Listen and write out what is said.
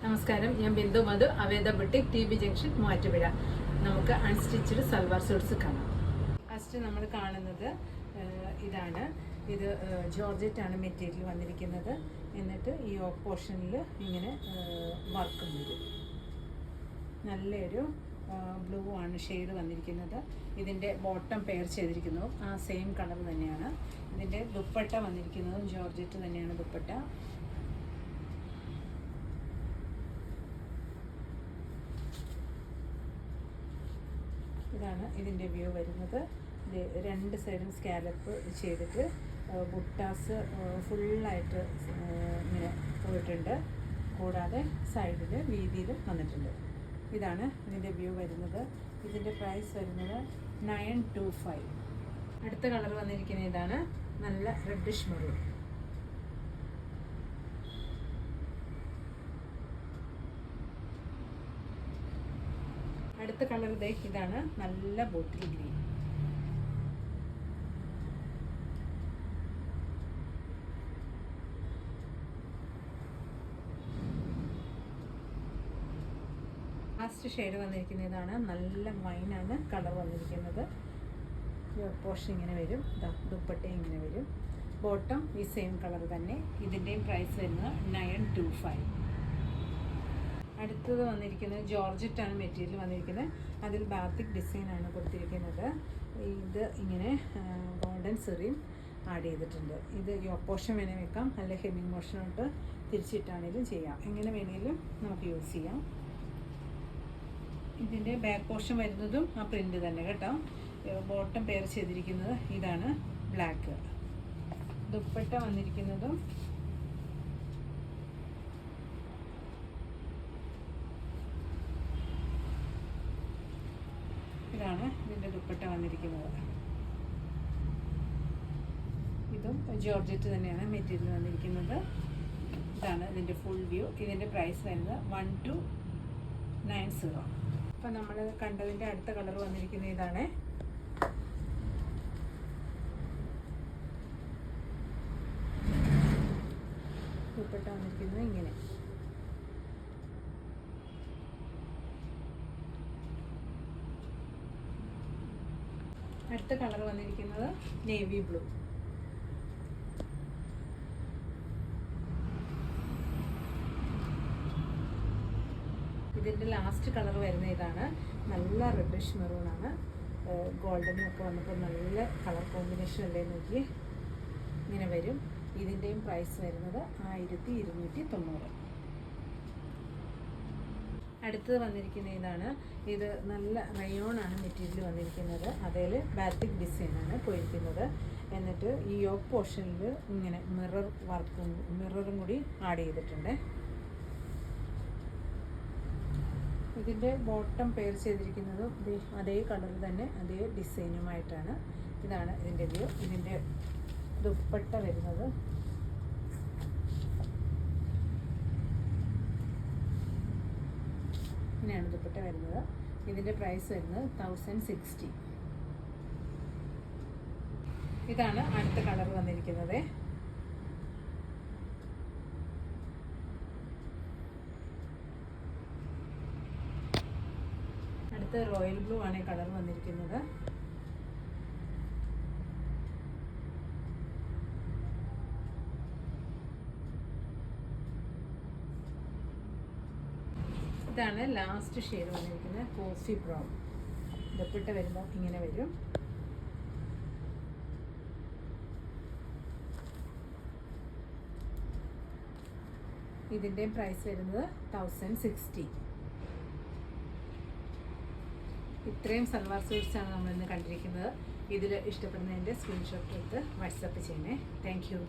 നമസ്കാരം, ഞാൻ Bindu Madhu, Aveda boutique, T B junction, Muvattupuzha. നമുക്ക് അൺസ്റ്റിച്ചഡ് സൽവാർ സൂട്ട്സ് കാണാം. ഫസ്റ്റ് നമ്മൾ കാണുന്നത് ഇതാണ്. ഇത് ജോർജറ്റ് ആണ് മെറ്റീരിയൽ വന്നിരിക്കുന്നത്. എന്നിട്ട് ഈ പോർഷനിൽ ഇങ്ങനെ വർക്കും വരും. നല്ലൊരു ബ്ലൂ ആണ് ഷെയ്ഡ് വന്നിരിക്കുന്നത്. ഇതിൻ്റെ ബോട്ടം പെയർ ചെയ്തിരിക്കുന്നു ആ സെയിം കളർ തന്നെയാണ്. ഇതിൻ്റെ ദുപ്പട്ട വന്നിരിക്കുന്നതും ജോർജറ്റ് തന്നെയാണ് ദുപ്പട്ട. ഇതാണ് ഇതിൻ്റെ വ്യൂ വരുന്നത്. ഇത് രണ്ട് സൈഡും സ്കാലപ്പ് ചെയ്തിട്ട് ബുട്ടാസ് ഫുള്ളായിട്ട് ഇങ്ങനെ പോയിട്ടുണ്ട്. കൂടാതെ സൈഡിൽ വീതിയിലും വന്നിട്ടുണ്ട്. ഇതാണ് ഇതിൻ്റെ വ്യൂ വരുന്നത്. ഇതിൻ്റെ പ്രൈസ് വരുന്നത് 925. അടുത്ത കളർ വന്നിരിക്കുന്ന ഇതാണ്, നല്ല റെഡിഷ് മെറൂൺ. അടുത്ത കളർ ഇതാണ്, നല്ല ബോട്ടിൽ ഗ്രീൻ. ലാസ്റ്റ് ഷെയ്ഡ് വന്നിരിക്കുന്ന ഇതാണ്, നല്ല വൈനാണ് കളർ വന്നിരിക്കുന്നത്. പോർഷൻ ഇങ്ങനെ വരും, ദുപ്പട്ടയും ഇങ്ങനെ വരും. ബോട്ടം ഈ സെയിം കളർ തന്നെ. ഇതിൻ്റെയും പ്രൈസ് വരുന്നത് 925. അടുത്തത് വന്നിരിക്കുന്നത് ജോർജറ്റ് ആണ് മെറ്റീരിയൽ വന്നിരിക്കുന്നത്. അതിൽ ബാത്തിക് ഡിസൈനാണ് കൊടുത്തിരിക്കുന്നത്. ഇത് ഇങ്ങനെ ഗോൾഡൻ സെറിയും ആഡ് ചെയ്തിട്ടുണ്ട്. ഇത് യോക്ക് പോർഷൻ വേണേൽ വെക്കാം, അല്ല ഹെമ്മിങ് പോർഷനോട്ട് തിരിച്ചിട്ടാണെങ്കിലും ചെയ്യാം. എങ്ങനെ വേണമെങ്കിലും നമുക്ക് യൂസ് ചെയ്യാം. ഇതിൻ്റെ ബാക്ക് പോർഷൻ വരുന്നതും ആ പ്രിൻ്റ് തന്നെ കേട്ടോ. ബോട്ടം പെയർ ചെയ്തിരിക്കുന്നത് ഇതാണ്, ബ്ലാക്ക്. ദുപ്പട്ട വന്നിരിക്കുന്നതും ഇതാണ് ഇതിൻ്റെ ദുപ്പട്ട വന്നിരിക്കുന്നത്. ഇതും ജോർജറ്റ് തന്നെയാണ് മെറ്റീരിയൽ വന്നിരിക്കുന്നത്. ഇതാണ് ഇതിൻ്റെ ഫുൾ വ്യൂ. ഇതിൻ്റെ പ്രൈസ് വരുന്നത് 1290. അപ്പോൾ നമ്മൾ കണ്ടതിൻ്റെ അടുത്ത കളർ വന്നിരിക്കുന്നത് ഇതാണ്. ദുപ്പട്ട വന്നിരിക്കുന്നത് ഇങ്ങനെ. അടുത്ത കളർ വന്നിരിക്കുന്നത് നേവി ബ്ലൂ. ഇതിൻ്റെ ലാസ്റ്റ് കളർ വരുന്ന ഇതാണ്, നല്ല റെഡിഷ് മെറൂൺ ആണ്. ഗോൾഡനും ഒക്കെ വന്നപ്പോൾ നല്ല കളർ കോമ്പിനേഷൻ അല്ലേ നോക്കി. ഇങ്ങനെ വരും. ഇതിൻ്റെയും പ്രൈസ് വരുന്നത് 1290. അടുത്തത് വന്നിരിക്കുന്ന ഇതാണ്. ഇത് നല്ല റയോൺ ആണ് മെറ്റീരിയൽ വന്നിരിക്കുന്നത്. അതിൽ ബാത്തിക് ഡിസൈനാണ് പോയിരിക്കുന്നത്. എന്നിട്ട് ഈ യോക്ക് പോർഷനിൽ ഇങ്ങനെ മിററും കൂടി ആഡ് ചെയ്തിട്ടുണ്ട്. ഇതിൻ്റെ ബോട്ടം പെയർ ചെയ്തിരിക്കുന്നത് അതേ കളർ തന്നെ, അതേ ഡിസൈനുമായിട്ടാണ്. ഇതാണ് ഇതിൻ്റെ വ്യൂ. ഇതിൻ്റെ ദുപ്പട്ട വരുന്നത് ഇങ്ങനെയാണ് ദുപ്പട്ട വരുന്നത്. ഇതിൻ്റെ പ്രൈസ് വരുന്നത് 1060. ഇതാണ് അടുത്ത കളർ വന്നിരിക്കുന്നത്. അടുത്ത റോയൽ ബ്ലൂ ആണ് കളർ വന്നിരിക്കുന്നത്. ഇതാണ് ലാസ്റ്റ് ഷെയ്ഡ് വന്നിരിക്കുന്നത്, കോഫി ബ്രൗൺ. ദുപ്പട്ട വരുമ്പോൾ ഇങ്ങനെ വരും. ഇതിൻ്റെ പ്രൈസ് വരുന്നത് 1060. ഇത്രയും സൽവാർ സൂട്ട്സാണ് നമ്മളിന്ന് കണ്ടിരിക്കുന്നത്. ഇതിൽ ഇഷ്ടപ്പെടുന്നതിൻ്റെ സ്ക്രീൻഷോട്ട് എടുത്ത് വാട്സപ്പ് ചെയ്യണേ. Thank you.